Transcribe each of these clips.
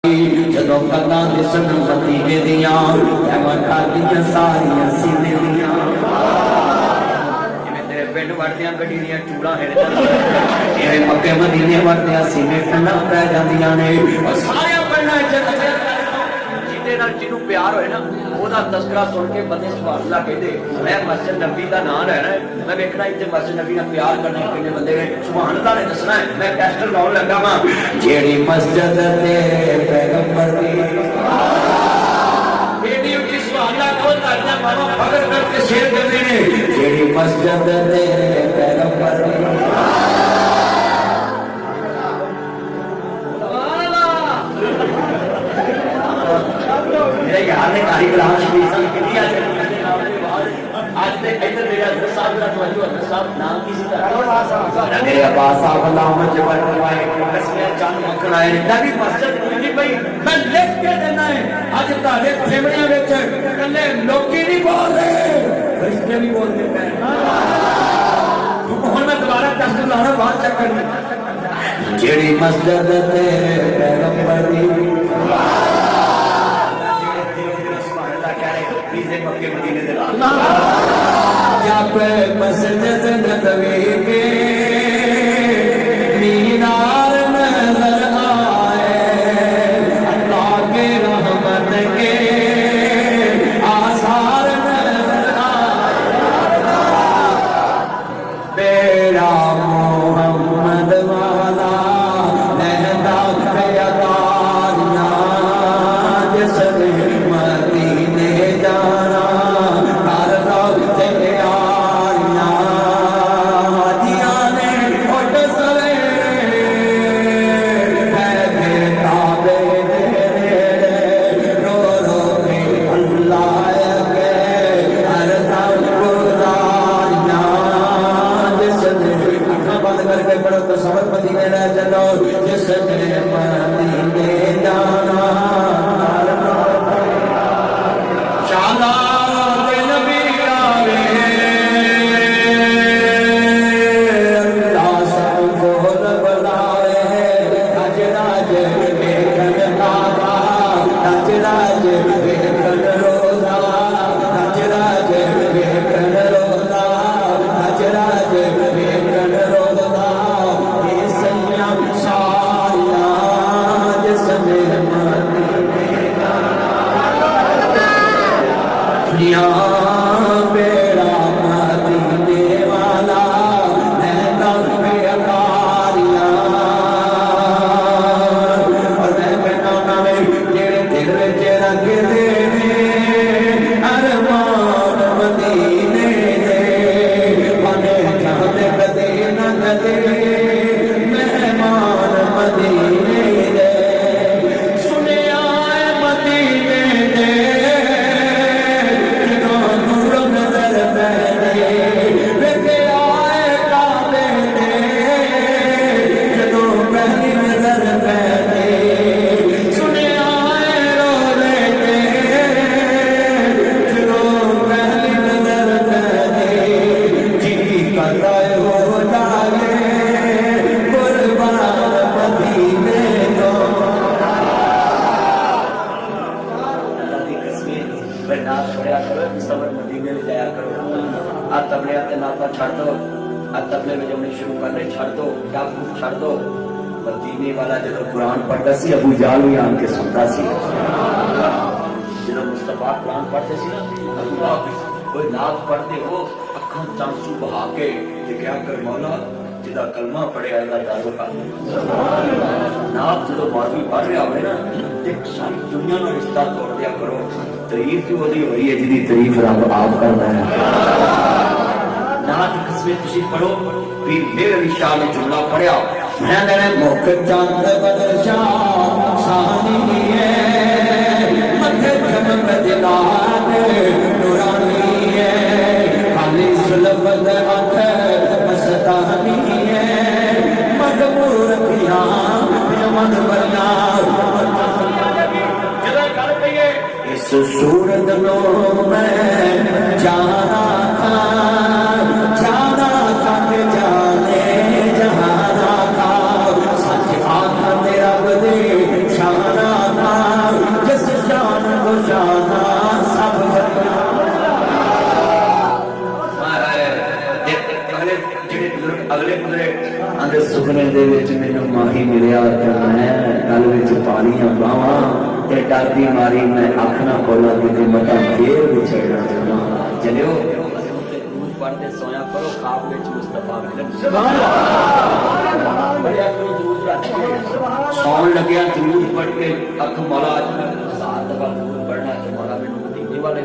जदों कन्नां दिसन मदीने दियां एवां करदियां सारियां सीने दियां जिवें तेरे पिंड वड़दियां गड्डी दियां चूड़ां हिलदियां इवें मक्के मदीने वड़दियां सीने ठंडा पै जांदियां ने और सारे पिंडां च जिहदे नाल जिन्नू प्यार होए ना ओहदा तस्करा सुन के बंदे सुभान अल्लाह कहदे मैं मस्जिद नबी दा नाम लेना है मैं वेखना इत्थे मस्जिद नबी नाल प्यार करने किन्ने बंदे ने सुभान अल्लाह ने दसना है मैं कैस्टर लाउन लगा वां जेड़ी मस्जिद ते पैगंबर दी बेटी उठी सुभान अल्लाह को तालियां मारो फकर करके शेर करदे ने जेड़ी मस्जिद ते पैगंबर दी यार ने कारी कलाम शरीफ कितनी आज तक इधर मेरा हजरत साहब का तवज्जो हजरत साहब नाम किसी का मेरे अब्बास साहब नाम जबल वाए कसियां चंद मक्खन आए नबी मस्जिद नहीं भाई मैं लिख के देना है आज ताले फेमड़ियां विच कल्ले लोकी नहीं बोल रहे फरिश्ते भी बोलते हैं हुन मैं दोबारा टेस्ट लाना बात चेक करनी जेड़ी मस्जिद ते पैगंबर दी जब मस्जिद नबवी के मीनार नजर आए अल्लाह के रहमत के आसार नजर आए बेड़ा मोहम्मद वाला लहदा जिसने मदीने जाना अबू जाल भी आन के सुनता सी जो मुस्तफा कुरान पढ़ते सी ना कोई नात पढ़ते हो अखां चांसू बहा के क्या कर मौला जिदा कलमा पढ़िया दारू खा नात जो मौलवी पढ़ रहा हो ना सारी दुनिया में रिश्ता तोड़ दिया करो तारीफ की वही हो रही है जिदी तारीफ रब आप करता है नात किस्में तुसी पढ़ो फिर मेरे शाह ने जुमला पढ़िया मैं तेरे मुख चंद बदर शाह शानी है मथे चमक दिलात नूरानी है खाली सुलबद अख मस्तानी है मजबूर किया मन बना इस सूरत नो मैं जाना था के जाने जहाना था सच आखा तेरा बदे शाना मारिया बावा ते डादी मारी मैं आखना खोला कि मता फेर बिछड़ना जावा चलियो पढ़ते सोया करो खाब में मुस्तफा मिलन बढ़िया करो दूर सौन लगे जरूर पढ़ के अख मौला सात दफा जरूर पढ़ना है मौला में तीन वाले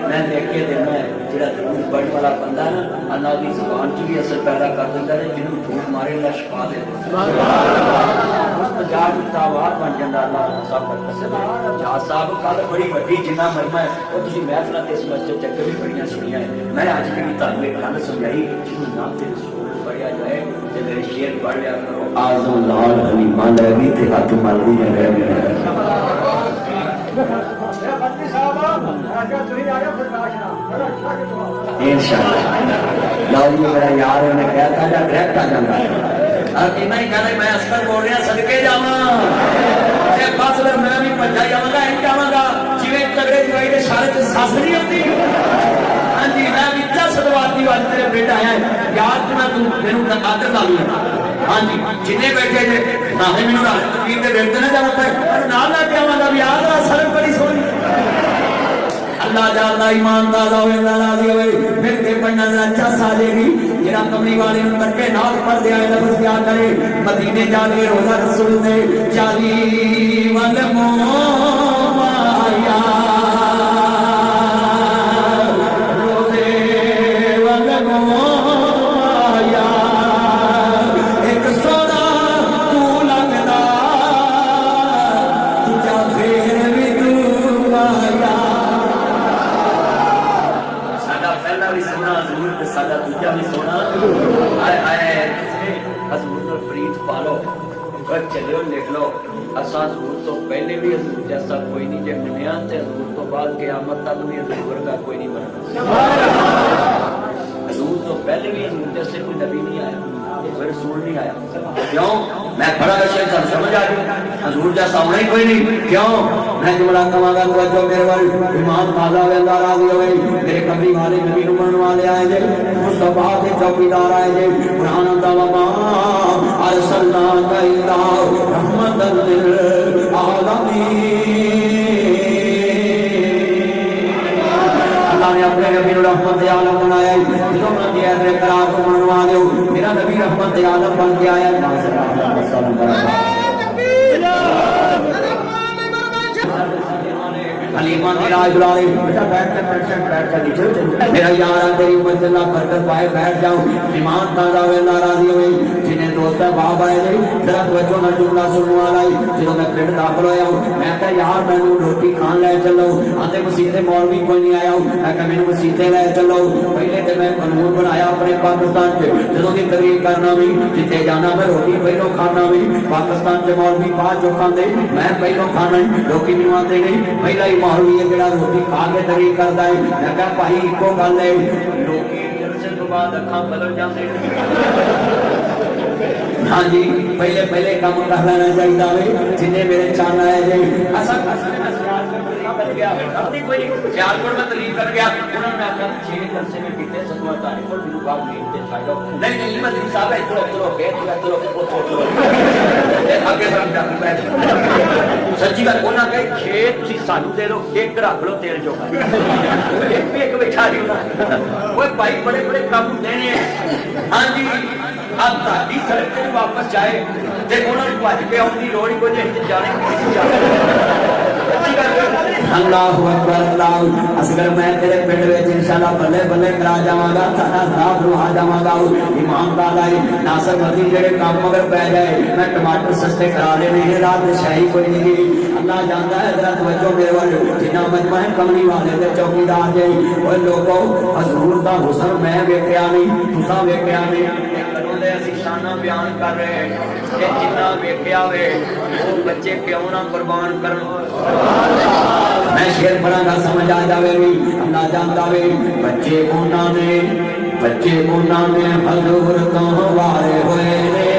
मैं देख के देना है जेड़ा जरूर पढ़ने वाला बंदा ना अल्लाह की जुबान च भी असर पैदा कर देता है जिन्होंने झूठ मारे ना शिफा दे मुस्तजाब तावार बन जाता अल्लाह सब का कसम है जा साहब कल बड़ी वड्डी जिन्ना महिमा है और तुसी महफिल ते इस मस्जिद चक्कर भी बड़ियां सुनिया है मैं आज भी ਤੁਹਾਨੂੰ एक गल समझाई जिन्हों नाम ते रसूल पढ़िया जाए ते मेरे शेर पढ़ लिया करो आज़ो लाल हलीमा लैवी ते हाथ मलदी ने रह गए इंशाअल्लाह जी मेरा यार ने कहा था डायरेक्ट आ जाता है और इतना ही कहना मैं अस्कर बोल रहा सदके जावा बस फिर मैं भी भजा जावगा इन जावगा जिवें तगड़े जवाई के सारे च सस नहीं आती हाँ जी मैं विचा सदवाती वाल तेरे बेटा आया यार तू तू मेनू आदर ला लू हाँ जी जिन्हें बैठे थे नाले मैनू तकरीर के वेट ना जाना पे नाल ला के आवांगा भी यार सड़क बड़ी सोहनी अल्लाह जादा ईमान दादा होवे नाराजी होवे फिर के पढ़ना अच्छा साजेगी जेड़ा कमली वाले नु तक्के नाल पढ़ दे आए लफ्ज क्या करे मदीने जाके रोजा रसूल ने चाली वल मोया रोजे वल मोया एक सोना तू लगदा तुझा फेर भी तू आया भी सोना हजूर ते सादा दूजा भी सोना आए आए हजूर तो प्रीत पालो बस चलियो लिख लो असा हजूर तो पहले भी हजूर जैसा कोई नहीं जे दुनिया ते हजूर तो बाद क़यामत तक भी हजूर का कोई नहीं बनना हजूर तो पहले भी हजूर जैसे कोई नबी नहीं आया कोई रसूल नहीं आया क्यों मैं बड़ा शेर था समझ आ गई हजूर जैसा होना ही कोई नहीं क्यों मैं जुमला कमांगा तवज्जो मेरे वाल ईमान ताजा वे अल्लाह राजी होवे मेरे कमरी वाले नबी नु मनने वाले आए जे मुस्तफा के चौकीदार आए जे कुरान दा वमा अरसलना कैला रहमतल लिल आलमीन अल्लाह ने अपने नबी नु रहमत आलम बनाया जो मन दिया रे करार को मनवा दो मेरा नबी रहमत आलम बन के आया हलीमा मेरा बुलाने बेटा बैठ कर नीचे मेरा यार तेरी उम्र से अल्लाह बरकत पाए बैठ जाओ ईमान ताजा हुए नाराजी हुए जिन्हें दोस्त बाप आए थे जरा तवज्जो ना जुमला सुनने वाला ਜਦੋਂ मैं पिंड दाखिल होया मैं कहा यार मैनू रोटी खान ले चलो आते मसीते मौलवी कोई नहीं आया मैं कहा मैनू मसीते ले चलो पहले तो मैं कानून बनाया अपने पाकिस्तान च ਜਦੋਂ की तकरीर करना भी जिथे जाना मैं रोटी पहलों खाना भी पाकिस्तान च मौलवी बाद चो खाते मैं पहलों खाना लोग मैनू आते नहीं पहला ही मौलवी है जेड़ा रोटी खा के तकरीर करता है मैं कहा भाई इको गल है लोग जलसे तो बाद अखां बदल जाते हाँ जी पहले पहले काम कर लेना चाहिए जिन्हें मेरे चान आए जी ऐसा बन गया कोई सियालकोट में तकरीर कर गया उन्होंने आखा 6 जलसे में पीते सतवा तारीख को बिनु बाप नींद ते छाड़ो नहीं मैं साहब इधर उधर के आगे बढ़ जा बैठ सच्ची बात कोना कहे 6 तुसी सानू दे दो एक रख लो तेल जो एक भी एक बैठा नहीं होना ओए भाई बड़े बड़े काम देने हाँ जी अब ताड़ी सड़क पे वापस जाए ते उन्होंने भज के आउंदी लोड़ ही कोई नहीं जाने अल्लाहु अकबर अल्लाह असगर मैं तेरे पिंड विच इंशाअल्लाह बल्ले बल्ले करा जावांगा ताना साहब नु आ जावांगा इमाम दादा नासर मदी जेड़े काम मगर पै जाए मैं टमाटर सस्ते करा लेने हैं रात शाही कोई नहीं अल्लाह जानता है जरा तवज्जो मेरे वाल जिन्ना मजमा है कमली वाले दे चौकीदार जे ओए लोगो हजूर दा हुस्न मैं वेखिया नहीं तुसा वेखिया नहीं ਅਸੀਂ ਸ਼ਾਨਾਂ ਬਿਆਨ ਕਰ ਰਹੇ ਹਾਂ ਕਿ ਜਿੰਨਾ ਵੇਖਿਆ ਵੇ ਉਹ ਬੱਚੇ ਕਿਉਂ ਨਾ ਕੁਰਬਾਨ ਕਰਨ मैं शेर पढ़ागा समझ आ जाएगी अल्लाह जानता वे बच्चे उन्होंने हजूर तो वारे हुए ने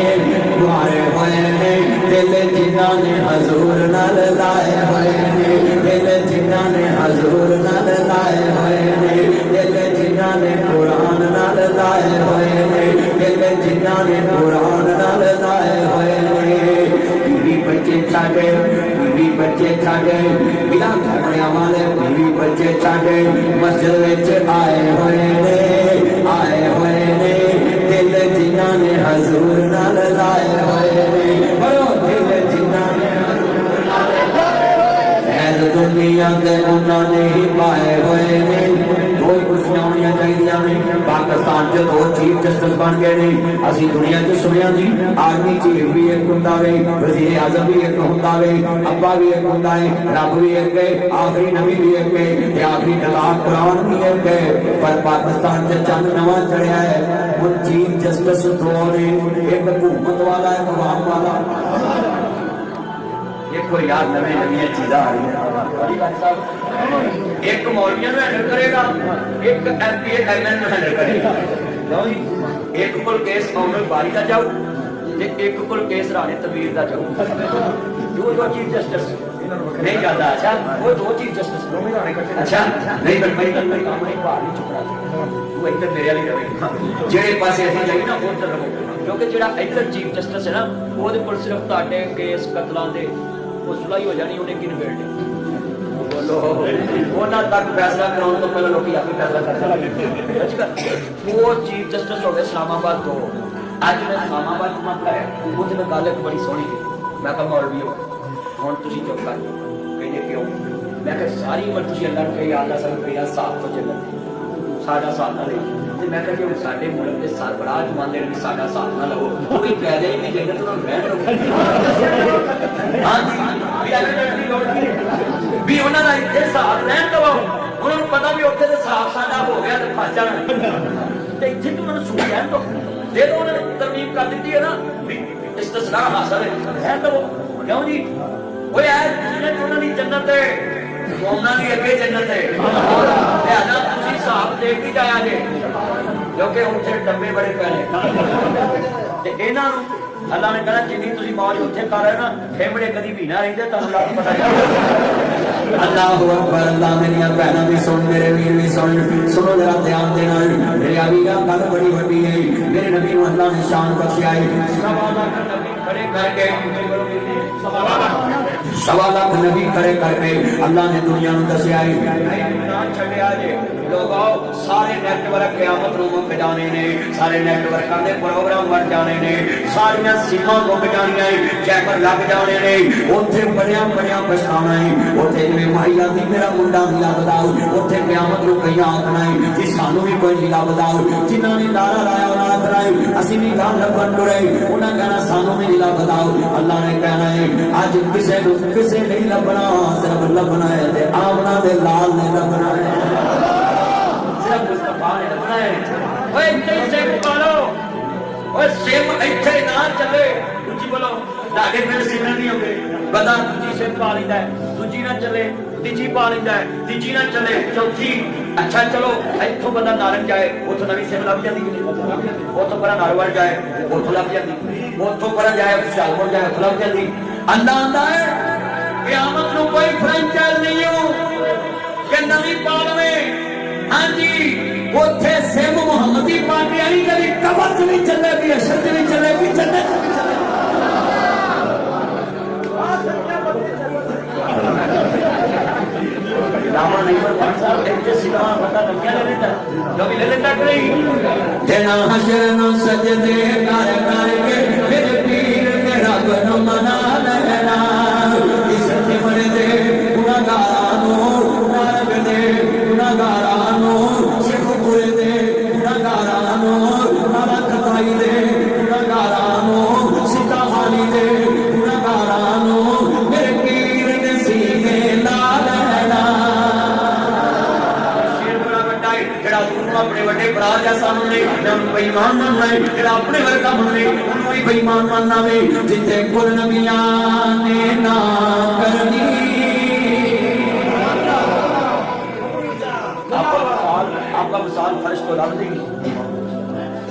दिल जिन्ना ने हजूर नाल लाए हुए ने दिल जिन्ना ने हजूर नाल लाए हुए ने दिल जिन्ना ने कुरान नाल लाए हुए ने दिल जिन्ना ने कुरान नाल लाए हुए ने छाड़े बीवी बच्चे छाड़े बिना घरने वाले बीवी बच्चे छाड़े मस्जिद विच आए हुए ने दिल जिन्हां ने हजूर नाल लाए हुए ने बड़ो दिल जिन्हां ने दुनिया के उन्होंने ही पाए हुए ने दो कुर्सियां होनी चाहिए ने पाकिस्तान च दो चीफ जस्टिस बन गए ने असी दुनिया च सुनिया जी आर्मी चीफ भी एक हुंदा वे वजीर आजम भी एक हुंदा वे अब्बा भी एक हुंदा है रब भी एक है आखिरी नबी भी एक है ते आखिरी किताब कुरान भी एक है पर पाकिस्तान च चंद नवा चढ़िया है वो चीफ जस्टिस दो ने एक हुकूमत वाला एक अवाम वाला एक कोई यार नवे नवी चीज़ा आ रही है एक मौलवियों में हैंडल करेगा एक एमपी एमएन में हैंडल करेगा एक को केस ऑनर बारी का जाओ एक को केस राणे तबीर का जाओ दो चीफ जस्टिस नहीं जाता अच्छा वो दो चीफ जस्टिस अच्छा नहीं भाई काम नहीं बाहर नहीं चुकना तू इधर मेरे वाली रहे जेड़े पासे ऐसा जाइए ना उधर रहो क्योंकि जेड़ा इधर चीफ जस्टिस है ना वो सिर्फ ਤੁਹਾਡੇ केस कतलों के वो सुलह हो जानी उन्हें किन बेटे बोलो उन्होंने तक फैसला कराने तो पहले लोग आप फैसला करते वो चीफ जस्टिस हो गए इस्लामाबाद तो अज मैं इस्लामाबाद घुमा पाया वो मैं गल एक बड़ी सोहनी की मैं कहा मौलवी हो हम तुम चुप कर कहने क्यों मैं कहा सारी उम्र तुम अल्लाह कही आला सब मेरा साथ तो चल साडा साथ ना ले मैं कहती हूँ साडे मुल्क के सरबराह जमाने भी साडा साथ ना लो कोई कह दे नहीं चाहिए तो रहन दो हाँ जी भी उन्होंने इतने साथ रहन दो उन्होंने पता भी उत्थे तो साफ साडा हो गया तो फस जाना तो इतने तो उन्होंने सुन रहन दो जे तो उन्होंने तरमीम कर दी है ना इस्तिस्लाह हासिल है रहन दो क्यों जी वो यार उन्होंने जन्नत है उन्होंने अगे जन्नत है लिहाजा तुम साफ देख ही जाया जे क्योंकि उत्थे डब्बे बड़े पैने इन्हां अल्लाह ने कहना जिन्नी तुसीं मौज उत्थे कर रहे ना फेमड़े कदी भी ना रहिंदे तुहानूं लग पता अल्लाहु अकबर अल्लाह मेरियां भैणां भी सुन मेरे वीर भी सुनो जरा ध्यान दे नाल मेरे वीरा गल बड़ी वड्डी है मेरे नबी नूं अल्लाह ने शान बख्शिया है सवा लाख नबी खड़े करके अल्लाह ने दुनिया नूं दस्सिया है छड्डिया जे लोगों सारे नेटवर्क क़यामत नूं मुक जाने ने सारे नेटवर्कां दे प्रोग्राम बन जाने ने सारियां सीमां मुक जाणियां ने चैपर लग जाने ने उत्थे बड़िया पछताना है उत्थे जिवें माईया दी मेरा मुंडा नहीं लगदा उत्थे क़यामत नूं कई आखना है कि सानू भी कोई नहीं लगदा जिन्हां ने नारा लाया उन्हां आखना है असीं भी गल लभण टुरे उन्हां कहना सानू भी नहीं लगदा अल्लाह ने कहना है अज किसे नहीं लभना सिर्फ लभना है ते आमना दे लाल ने लभना है मुस्तफा ने लभना है ओए इत्थे सिम पालो ओए सिम इत्थे ना चले दूजी बोलो लागे फिर सिम नहीं होंगे बदा दूजी सिम पा लेंदा है दूजी ना चले तीजी पा लेंदा है तीजी ना चले चौथी अच्छा चलो इत्थों बंदा नारंग जाए उथों नवी सिम लभ जांदी उथों पर नारवल जाए उथों लभ जांदी उथों पर जाए सियालकोट जाए उथों लभ जांदी अल्लाह आंदा है क़यामत नूं कोई फ्रेंचाइज नहीं हो कि नवी पालवे हाँ जी उत्थे सिम मुहम्मदी पार्टी आई कभी कबर च भी चलेगी अशर च भी चलेगी जन्नत च भी चलेगी लामा नहीं पर भाई साहब इतने सिनेमा बता तो क्या ले लेता जो भी ले लेता करेगी तेना हशर नो सजदे कर के मेरे पीर के रब नु मना लेना इस तिमरे दे गुनाहगारां नु नरक दे गुनाहगारां नु सिखपुरे दे गुनाहगारां नु नरक ताई दे गुनाहगारां नु सिताहानी दे गुनाहगारां नु मेरे पीर ने सीने ला लेना अपने बड़े भरा जैसा मनने बेईमान मनना है अपने वर्गा मनने उन्होंने बेईमान मानना है जिथे कुल नबियां ने ना करनी आपका मिसाल फर्श तो लग देगी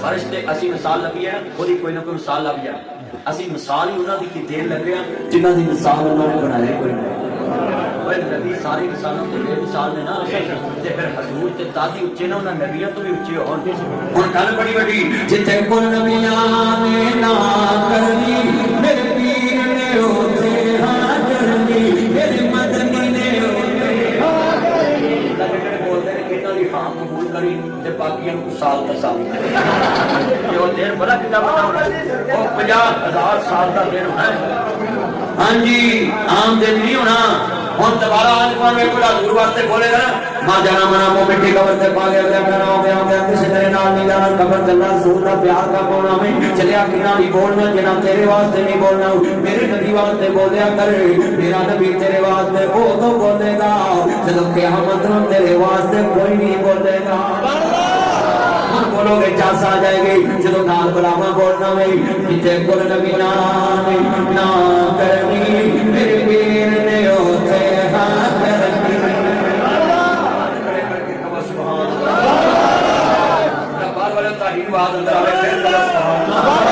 फर्श ते असी मिसाल लगी है खुद कोई ना कोई मिसाल लग जाए असी मिसाल ही उन्होंने की देर लग रहा जिन्हों की मिसाल उन्होंने बनाया कोई नहीं नबी सारी मिसालों के मिसाल ने ना ते फिर हजूर ते दादी उच्चे ना उन्हां नबियां तो भी उच्चे होण हुण गल बड़ी बड़ी जिथे कुल नबियां ने ना करनी मेरे पीर ने होते हां دا بناؤ وہ 50,000 سال کا دن ہے ہاں جی عام دن نہیں ہونا ہوں دوبارہ آج کون میں کوئی حضور واسطے بولے گا ماں جانا منا مو مٹی قبر تے پا گیا کہنا ہو گیا کسی میرے نال نہیں جانا قبر چلنا رسول دا پیار کا پاؤنا میں چلیا کنا نہیں بولنا جنا تیرے واسطے نہیں بولنا میرے نبی واسطے بولیا کر میرا نبی تیرے واسطے وہ تو بولے گا جب قیامت میں تیرے واسطے کوئی نہیں بولے گا بولو گے چاس آ جائے گی جدو نال بلاوا بولنا میں جتنے کل نبی نہ کرنی میرے پیر نے ہوتے ہاں کرنی بار والے تاہیر بات اندر آئے پھر کرو سبحان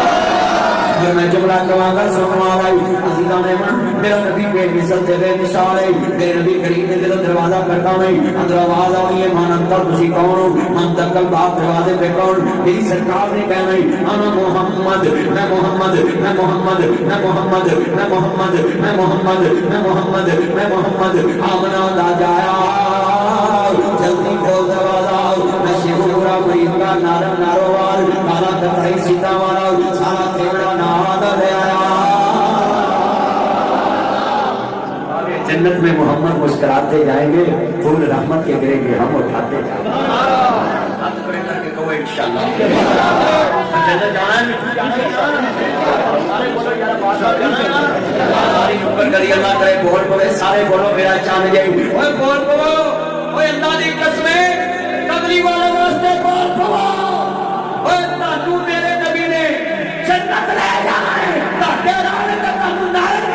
اللہ میں جملہ کہاں گا سنوا لائی عزیزان احمد میرا نبی بے مثل تیرے مثال ہے میرے نبی کریم نے دل دروازہ کرتا میں اندر آواز آئی ہے مان انتر تسی کون ہو من تکل باپ دروازے پہ کون میری سرکار نے کہنا ہے انا محمد میں محمد میں محمد میں محمد میں محمد میں محمد میں محمد میں محمد آمنا دا جایا جلدی کھول دروازہ میں شیخ پورا مرید کا نارم ناروال کالا کتائی سیدھا والا سارا تیرا ناد لے آیا جنت میں محمد مسکراتے جائیں گے پھول رحمت کے گرے گے ہم اٹھاتے جائیں گے ہاتھ کھڑے کر کے کہو انشاءاللہ جنت جانا ہے سارے بولو یار بادشاہ جانا ہے ساری نکر کری اللہ کرے بول بولے سارے بولو میرا چاند جائے اوے بول بولو اوے اللہ دی قسمیں کملی والے واسطے بول بولو اوے تانوں میرے نبی نے جنت لے جانا ہے تاکہ رانے کا تانوں نال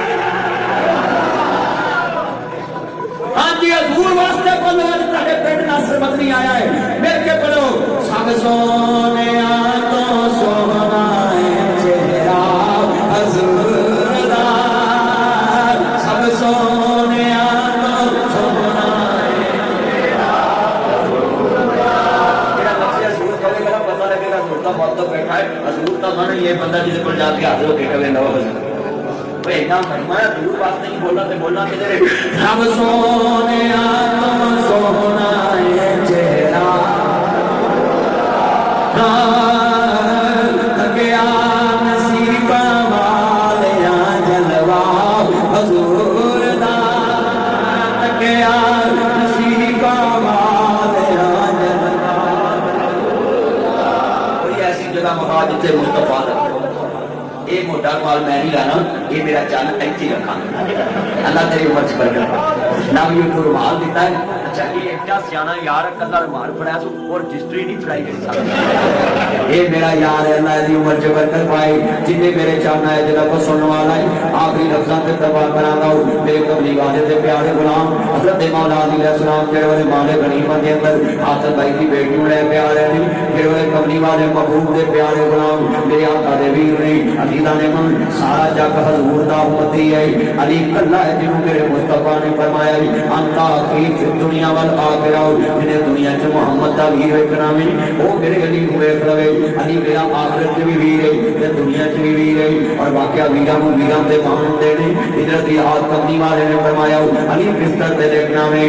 ہاں جی حضور واسطے بولو اج تہاڈے پنڈ ناصر مدنی آیا ہے مل کے بولو سب سونے تو سونا ہے چہرہ حضور دا سب سونے تو سونا ہے چہرہ حضور دا میرا لفظ حضور کہے گا پتہ لگے گا حضور کا موت بیٹھا ہے حضور کا من یہ بندہ جس کو جا کے حاضر ہو کے کہے نو اینا فرمایا دور واسطے نہیں بولنا تے بولنا کدھر سب سونے تو سونا ہے چہرہ گیا نصیب والیاں جلوہ حضور دا گیا نصیب والیاں جلوہ کوئی ایسی جگہ مہا جتے مصطفیٰ یہ موٹا مال میں نہیں لانا یہ میرا چاند ایچی رکھا اللہ تیری عمر سے برکت نہ یہ تو رومال دیتا ہے اچھا یہ ایکٹا سیانا یار کلا رومال پڑھایا سو اور رجسٹری نہیں چڑھائی گئی ساتھ یہ میرا یار ہے اللہ دی عمر سے برکت پائے جنہیں میرے چاہنا ہے جنہ کو سننے والا ہے آخری لفظاں پہ تباہ کرانا ہوں میرے قبلی والے تھے پیارے غلام حضرت مولا علیہ السلام جڑے والے مالے غنیمت کے اندر حاصل بھائی کی بیٹی ہوئے پیارے نہیں پھر والے قبلی والے محبوب دے پیارے غلام میرے آقا دے ویر نہیں عزیزاں نے من سارا جگ حضور دا امتی ہے علی کلا ہے جنہوں میرے مصطفیٰ نے فرمایا انتا خیر فی دنیا والآخرہ جنہیں دنیا چ محمد دا ویر ویکھنا میں وہ میرے علی ہوئے کھڑے علی میرا آخرت بھی ویر ہے تے دنیا چ بھی ویر ہے اور واقعہ ویراں نوں ویراں دے مان دے نے ادھر دی آت کمنی والے نے فرمایا علی بستر تے دیکھنا میں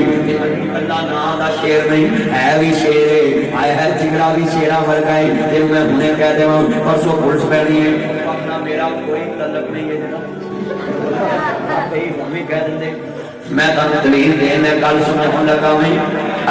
اللہ نام دا شیر نہیں ہے بھی شیر ہے آیا ہے جگرا بھی شیراں ورگا ہے تے میں ہنے کہہ دیواں پرسوں پولیس پہنی ہے اپنا میرا کوئی طلب نہیں ہے جناب کئی ہمیں کہہ دیں میں تمہیں دلیل دینے کل سننے لگا میں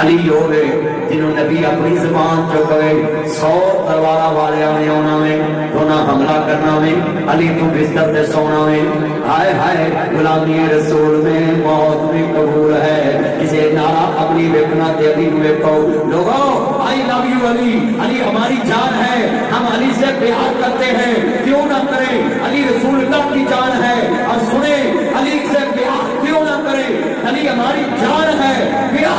علی ہو گئے جنہوں نبی اپنی زبان چک گئے 100 تلوارا والے آنے ہونا میں تو نہ حملہ کرنا میں علی تو بستر دے سونا میں ہائے ہائے غلامی رسول میں موت بھی قبول ہے اسے نعرہ اپنی ویکنا تے علی کو ویکو لوگو آئی لو یو علی علی ہماری جان ہے ہم علی سے پیار کرتے ہیں کیوں نہ کریں علی رسول اللہ کی جان ہے اور سنیں علی سے پیار کیوں نہ کریں علی ہماری جان ہے کیوں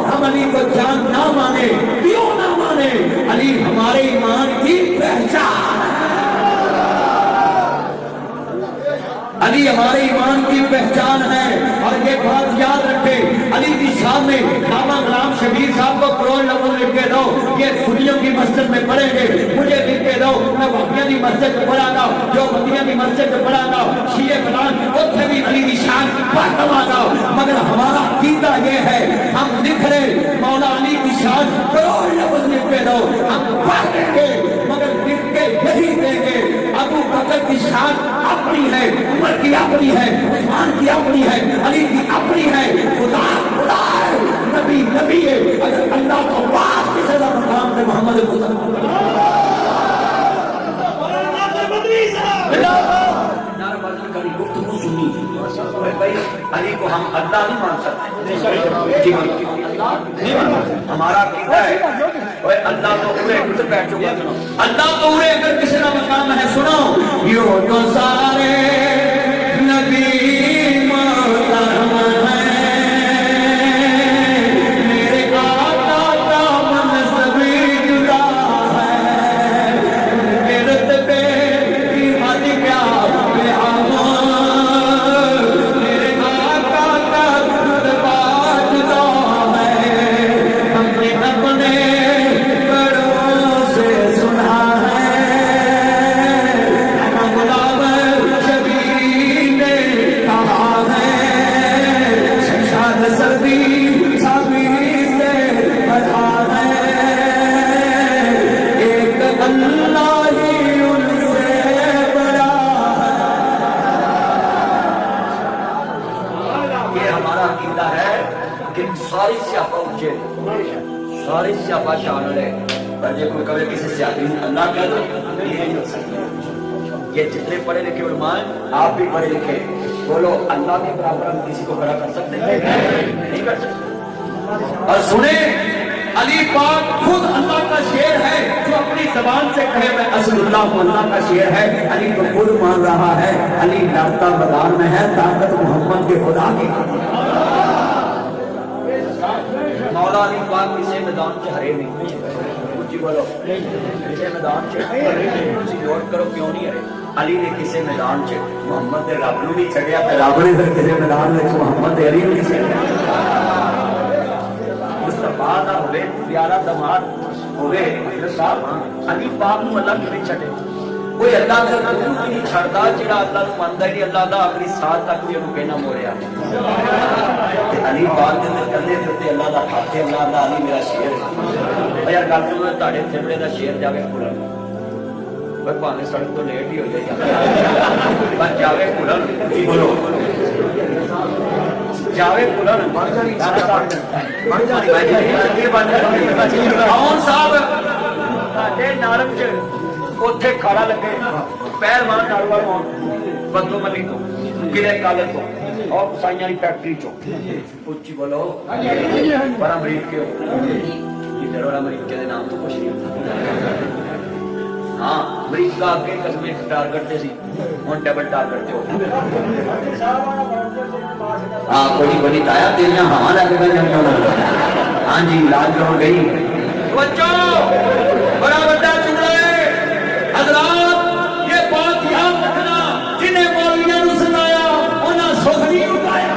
ہم علی کو جان نہ مانے کیوں نہ مانے علی ہمارے ایمان کی پہچان علی ہمارے ایمان کی پہچان ہے اور یہ بات یاد رکھے علی کی شان میں بابا غلام شبیر صاحب کو کروڑ لفظ لکھ کے دو یہ سنیوں کی مسجد میں پڑھیں گے مجھے لکھ کے دو میں وقتیاں کی مسجد میں پڑھا گا جو وقتیاں کی مسجد میں پڑھا گا شیعہ فلان اتنے بھی علی کی شان پڑھتا گا مگر ہمارا عقیدہ یہ ہے ہم لکھ رہے مولا علی کی شان کروڑ لفظ لکھ کے دو ہم پڑھ دیں گے مگر لکھ کے یہی دیں گے बकर की शान अपनी है, उमर की अपनी है, उस्मान की अपनी है, अली की अपनी है। खुदा खुदा है, नबी नबी है। अगर अल्लाह को बात किसी का मकाम से मोहम्मद अली को हम अल्लाह नहीं मान सकते। हमारा कीदा है अल्लाह तो पूरे बैठ चुका। अल्लाह तो पूरे अगर किसी का मकाम है सुनो, यो तो सारे नबी मोहतरम सारी स्यापा शामिल है। पर ये कोई कभी किसी स्यापी अल्लाह कह दो ये नहीं हो सकता। ये जितने पढ़े लिखे उलमा हैं, आप भी पढ़े लिखे, बोलो अल्लाह के बराबर हम किसी को खड़ा कर सकते हैं? नहीं कर सकते। और सुने, अली पाक खुद अल्लाह का शेर है, जो अपनी जबान से कहे मैं असदुल्लाह हूं, अल्लाह का शेर है। अली तो खुद मान रहा है, अली लड़ता मैदान में है, ताकत मोहम्मद के खुदा की। मौला अली पाक किसी मैदान से हरे नहीं, ऊंची बोलो किसी मैदान से नोट करो क्यों नहीं हरे। अली ने किसी मैदान से मोहम्मद के रब नूं नहीं छड़िया, रब ने फिर किसी मैदान में मोहम्मद अली नूं नहीं छड़िया। मुस्तफा दा होवे प्यारा दमाद होवे साहब, अली पाक नूं अल्लाह क्यों नहीं छड़े? कोई अल्लाह का हुक्म नहीं छड़दा जिहड़ा अल्लाह नूं मनदा ही अल्लाह दा आखिरी साथ तक भी उहनूं कहना मोड़िया। अली पाक दे अंदर कल्ले ते अल्लाह दा हक है, अल्लाह दा अली मेरा शेर है। यार गल सुनो, तुहाडे थिबड़े दा शेर जावे खुलन, पर भावें सड़क तो लेट ही हो जाए पर जावे खुलन। जी बोलो जावे खुलन कौन साहब साडे नारंग च ਉੱਥੇ ਖਾੜਾ ਲੱਗੇ ਪਹਿਲਵਾਨ ਨਾਰਵਾਲ ਮੋਹਨ ਬੰਦੋ ਮਲੀ ਤੋਂ ਕਿਲੇ ਕਾਲੇ ਤੋਂ और साइयां की फैक्ट्री चो उच्ची बोलो पर अमरीके हो अमरीके के नाम तो कुछ नहीं होता। हाँ अमरीका आगे कस्मे टारगेट थे सी हुण डबल टारगेट ते हो। हाँ कोई बड़ी ताया तेरियां हवा लग गई। हाँ जी लाज हो गई बच्चों, बड़ा बड़ा जुमला है हजरात, ये बात याद रखना। जिन्हें मौलवियों ने सुनाया उन्हें सुख नहीं उठाया।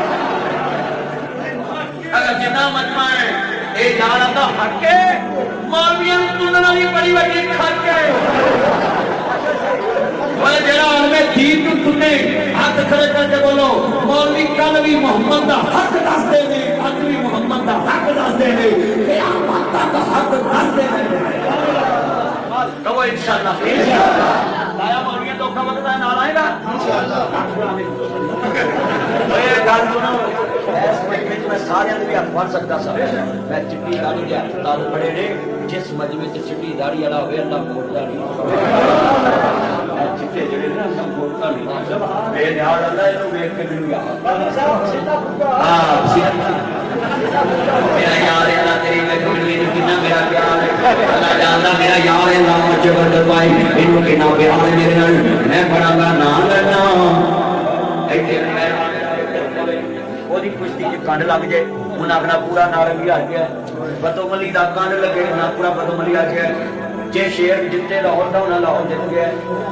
अगर जिन्ना मजमा है ये जाना तो हक है, मौलवियों ने सुनना भी बड़ी बड़ी खक है। जरा हमें दीन तुमने हाथ खड़े करके बोलो मौलवी कल भी मोहम्मद का हक दसते ने, अज भी मोहम्मद का हक दसते ने, क़यामत तक हक दसते ने। कहो इंशाअल्लाह लाया मौलवियां धोखा वगदा नाल आएगा इंशाअल्लाह। ये गल सुनो, इस मजमे में सारे भी हक पढ़ सकता सा। मैं चिट्टी दाढ़ी के हस्पताल पड़े ने, जिस मजमे च चिट्टी दाढ़ी वाला होवे अल्लाह मोड़दा नहीं। चिट्टे जेड़े ना सब मोड़दा नहीं, बेनिहाल अल्लाह इहनूं वेख के मैनूं याद हां मेरा यार अल्लाह तेरी वेख मैनूं कितना मेरा प्यार है। अल्लाह जानदा मेरा यार है नाम जबरद भाई इहनूं कितना प्यार है मेरे नाल। मैं बड़ांगा ना लड़ना इत्थे ओदी कुश्ती च कंड लग जाए उन्हें अपना पूरा नारंगी आ गया, बदोमली का कंड लगे ना पूरा बदोमली आ गया। जे शेर जिते लाहौर का उन्हें लाहौर जित गया,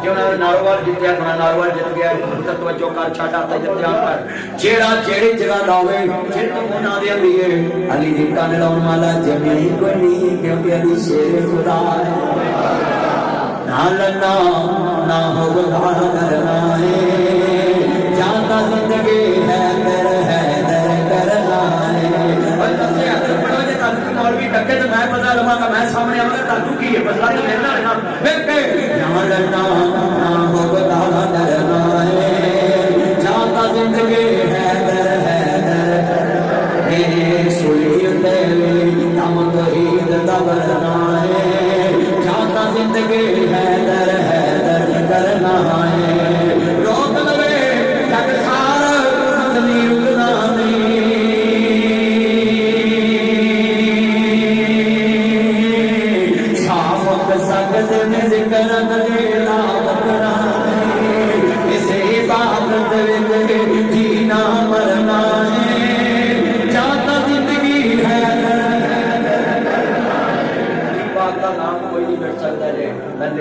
जे उन्हें नारोवाल जितया उन्हें नारोवाल जित गया। तवज्जो कर छाटा आता ध्यान कर, जेड़ा जेड़ी जगह लावे जित उन्हां दे लिए अली दी कंड लाउण वाला जमी कोई नहीं, क्योंकि अली शेर खुदा है। ना लड़ना ना हो करना है, जाता जिंदगी है दर करना है। मौलवी डके तो मैं पता लवांगा, मैं सामने आऊंगा ताकू की है मसला तो मेरे नाल ना लड़ना ना हो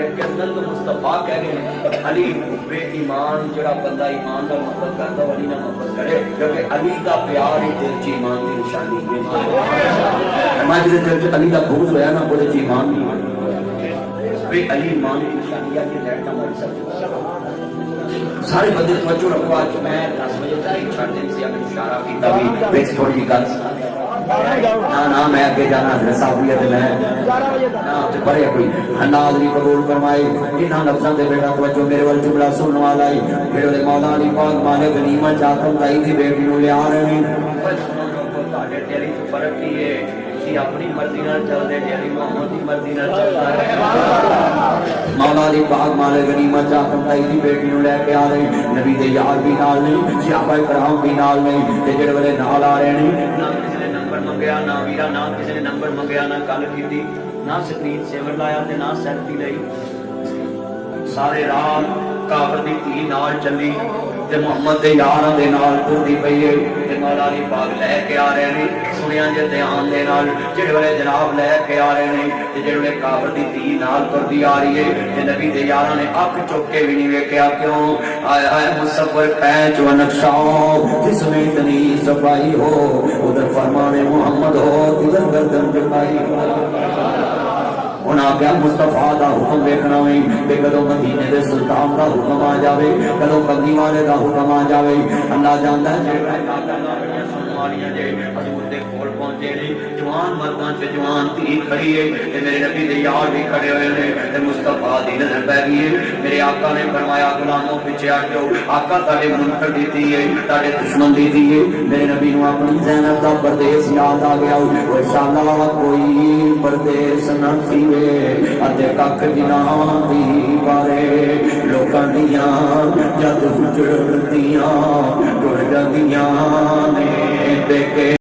دیکھ کے اندر تو مصطفیٰ کہہ گئے علی بے ایمان جڑا بندہ ایمان کا محبت کرتا علی نہ محبت کرے کیونکہ علی کا پیار ہی دل چ ایمان کی نشانی ہے میں جس دل چ علی کا بغض ہوا نا وہ ایمان نہیں بے علی ایمان کی نشانی ہے کہ لیٹ نہ مر سکتے سارے بندے توجہ رکھو آج میں 10 بجے تاریخ چھڑ دن سے اگر اشارہ کیتا بھی بیچ تھوڑی جی گل نا میں اگے جانا حضرت صاحب بھی میں پڑھے کوئی ناظری قبول فرمائے انہاں لفظاں دے بیٹا توجہ میرے ول جملہ سنن والا ہے جڑے مولا علی پاک مالک غنیمت چاہتا تائی دی بیٹی نو لے آ رہے ہیں تہاڈے تیری فرق کی ہے تسی اپنی مرضی نال چل دے جی علی محمد دی مرضی نال چلدا ہے مولا علی پاک مالک غنیمت چاہتا تائی دی بیٹی نو لے کے آ رہے ہیں نبی دے یار بھی نال نہیں صحابہ کرام بھی نال نہیں تے جڑے والے نال آ رہے ہیں منگیا نہ ویرا نہ کسی نے نمبر منگیا نہ گل کی نہ سکرین سیور لایا تے نہ سیلفی لئی سارے رات کافر دی تھی نال چلی تے محمد دے یاراں دے نال ٹردی پئی ہے تے مولا علی پاک لے کے آ رہے ہیں سنیا جے دھیان دے نال جڑے والے جناب لے کے آ رہے ہیں تے جڑے والے کافر دی تھی نال ٹردی آ رہی ہے تے نبی دے یاراں نے اکھ چک کے بھی نہیں ویکھیا کیوں آئے آئے مصور کھینچ و نقشہ جس میں اتنی صفائی ہو ادھر فرمان محمد ہو ادھر گردن جھکائی انہاں کیا مصطفیٰ دا حکم دیکھنا ہوئی کہ کدو مدینے دے سلطان دا حکم آ جاوے کدو کبھی والے دا حکم آ جاوے اللہ جانتا ہے حضور دے کول پہنچے نے جوان مرداں چ جوان تھی کھڑی ہے تے میرے نبی دے یار بھی کھڑے ہوئے نے تے مصطفیٰ دی نظر پہ گئی ہے میرے آقا نے فرمایا غلاموں پیچھے ہٹ جاؤ آقا تاڈے منکر دی تھی ہے تاڈے دشمن دی تھی ہے میرے نبی نو اپنی زینب دا پردیس یاد آ گیا او شالا کوئی پردیس نہ تھیوے اتے کک جناں دی بارے لوکاں دیاں جد اجڑ دیاں ٹر جاندیاں نے تے